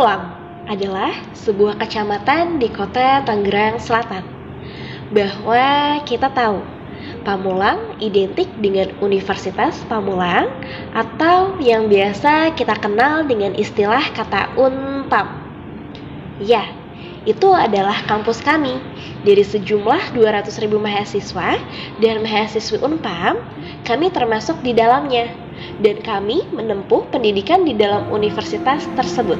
Pamulang adalah sebuah kecamatan di kota Tangerang Selatan. Bahwa kita tahu, Pamulang identik dengan Universitas Pamulang atau yang biasa kita kenal dengan istilah kata Unpam. Ya, itu adalah kampus kami. Dari sejumlah 200.000 mahasiswa dan mahasiswi Unpam, kami termasuk di dalamnya. Dan kami menempuh pendidikan di dalam universitas tersebut.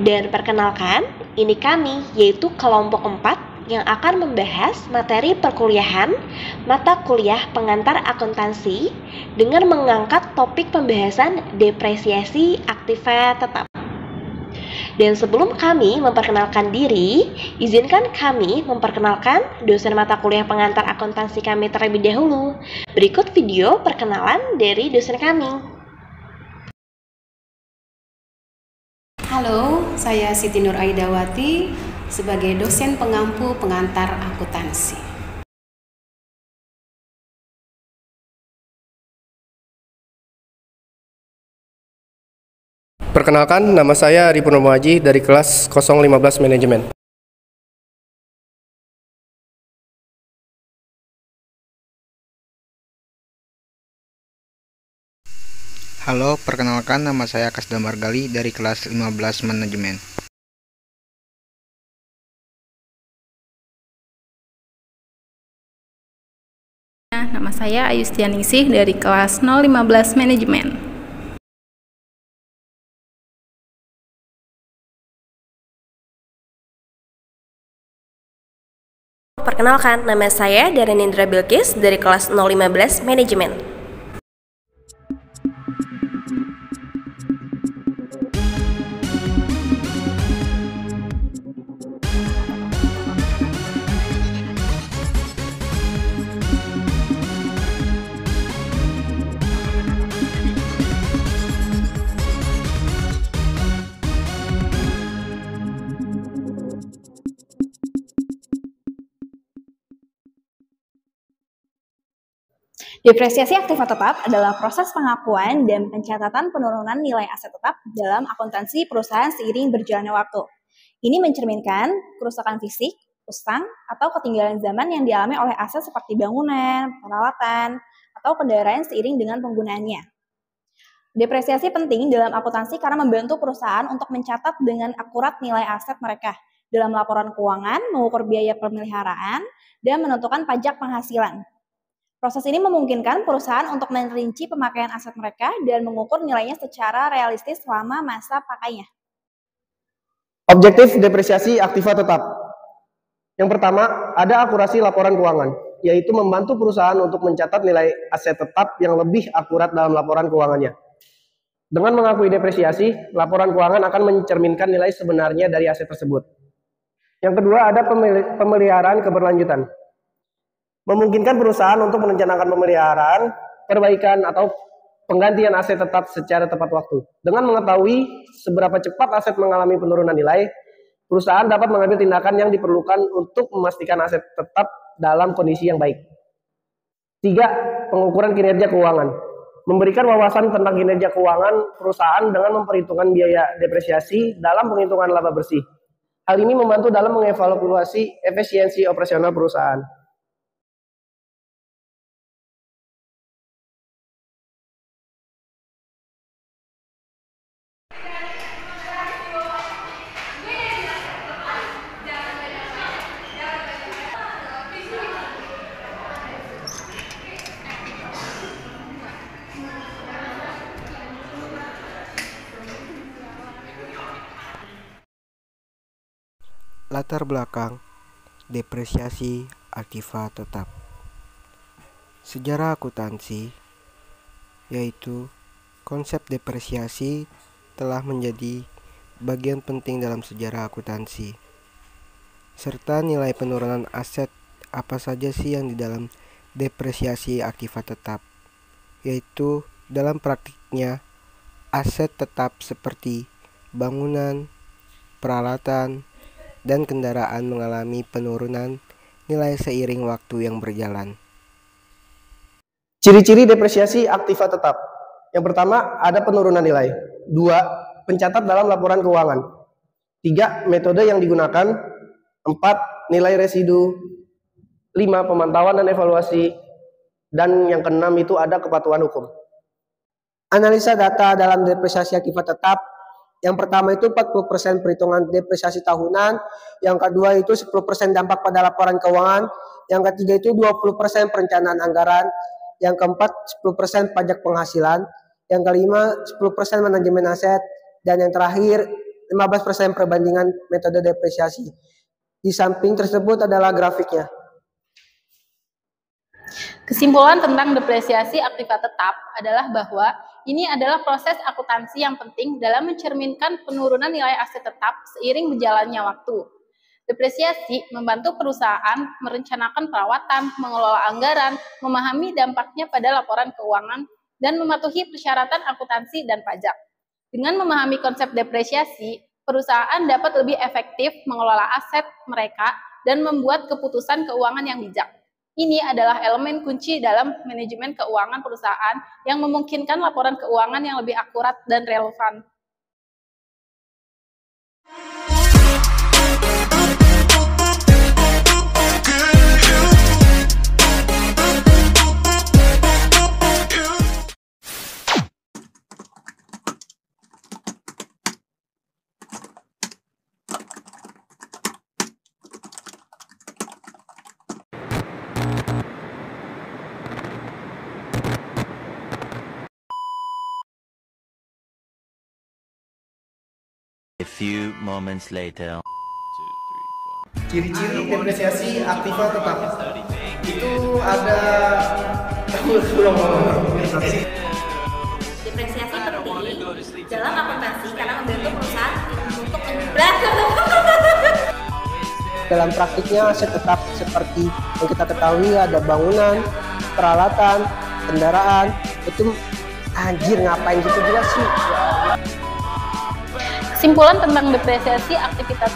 Dan perkenalkan, ini kami, yaitu kelompok 4 yang akan membahas materi perkuliahan mata kuliah pengantar akuntansi dengan mengangkat topik pembahasan depresiasi aktiva tetap. Dan sebelum kami memperkenalkan diri, izinkan kami memperkenalkan dosen mata kuliah pengantar akuntansi kami terlebih dahulu. Berikut video perkenalan dari dosen kami. Halo, saya Siti Nur Aidawati sebagai dosen pengampu pengantar akuntansi. Perkenalkan, nama saya Ari Purnomo Haji dari kelas 015 Manajemen. Halo, perkenalkan nama saya Kasda Margali dari kelas 15 Manajemen. Nama saya Ayustianingsih dari kelas 015 Manajemen. Perkenalkan, nama saya Darren Indra Bilkis dari kelas 015 Manajemen. Depresiasi aktiva tetap adalah proses pengakuan dan pencatatan penurunan nilai aset tetap dalam akuntansi perusahaan seiring berjalannya waktu. Ini mencerminkan kerusakan fisik, utang, atau ketinggalan zaman yang dialami oleh aset seperti bangunan, peralatan, atau kendaraan seiring dengan penggunaannya. Depresiasi penting dalam akuntansi karena membantu perusahaan untuk mencatat dengan akurat nilai aset mereka dalam laporan keuangan, mengukur biaya pemeliharaan, dan menentukan pajak penghasilan. Proses ini memungkinkan perusahaan untuk merinci pemakaian aset mereka dan mengukur nilainya secara realistis selama masa pakainya. Objektif depresiasi aktiva tetap. Yang pertama, ada akurasi laporan keuangan, yaitu membantu perusahaan untuk mencatat nilai aset tetap yang lebih akurat dalam laporan keuangannya. Dengan mengakui depresiasi, laporan keuangan akan mencerminkan nilai sebenarnya dari aset tersebut. Yang kedua, ada pemeliharaan keberlanjutan. Memungkinkan perusahaan untuk merencanakan pemeliharaan, perbaikan, atau penggantian aset tetap secara tepat waktu. Dengan mengetahui seberapa cepat aset mengalami penurunan nilai, perusahaan dapat mengambil tindakan yang diperlukan untuk memastikan aset tetap dalam kondisi yang baik. 3. Pengukuran kinerja keuangan. Memberikan wawasan tentang kinerja keuangan perusahaan dengan memperhitungkan biaya depresiasi dalam penghitungan laba bersih. Hal ini membantu dalam mengevaluasi efisiensi operasional perusahaan. Latar belakang depresiasi aktiva tetap. Sejarah akuntansi, yaitu konsep depresiasi telah menjadi bagian penting dalam sejarah akuntansi. Serta nilai penurunan aset apa saja sih yang di dalam depresiasi aktiva tetap, yaitu dalam praktiknya aset tetap seperti bangunan, peralatan, dan kendaraan mengalami penurunan nilai seiring waktu yang berjalan. Ciri-ciri depresiasi aktiva tetap. Yang pertama, ada penurunan nilai. 2. pencatat dalam laporan keuangan. 3. Metode yang digunakan. 4. Nilai residu. 5. Pemantauan dan evaluasi. Dan yang keenam itu ada kepatuhan hukum. Analisa data dalam depresiasi akibat tetap. Yang pertama itu 40% perhitungan depresiasi tahunan. Yang kedua itu 10% dampak pada laporan keuangan. Yang ketiga itu 20% perencanaan anggaran. Yang keempat 10% pajak penghasilan. Yang kelima 10% manajemen aset. Dan yang terakhir 15% perbandingan metode depresiasi. Di samping tersebut adalah grafiknya. Kesimpulan tentang depresiasi aktiva tetap adalah bahwa ini adalah proses akuntansi yang penting dalam mencerminkan penurunan nilai aset tetap seiring berjalannya waktu. Depresiasi membantu perusahaan merencanakan perawatan, mengelola anggaran, memahami dampaknya pada laporan keuangan, dan mematuhi persyaratan akuntansi dan pajak. Dengan memahami konsep depresiasi, perusahaan dapat lebih efektif mengelola aset mereka dan membuat keputusan keuangan yang bijak. Ini adalah elemen kunci dalam manajemen keuangan perusahaan yang memungkinkan laporan keuangan yang lebih akurat dan relevan. A few moments later. Ciri-ciri depresiasi aktiva tetap itu ada Depresiasi penting dalam akuntansi karena membantu perusahaan untuk dalam praktiknya aset tetap seperti yang kita ketahui ada bangunan, peralatan, kendaraan. Itu anjir ngapain gitu juga sih. Kesimpulan tentang depresiasi aktivitas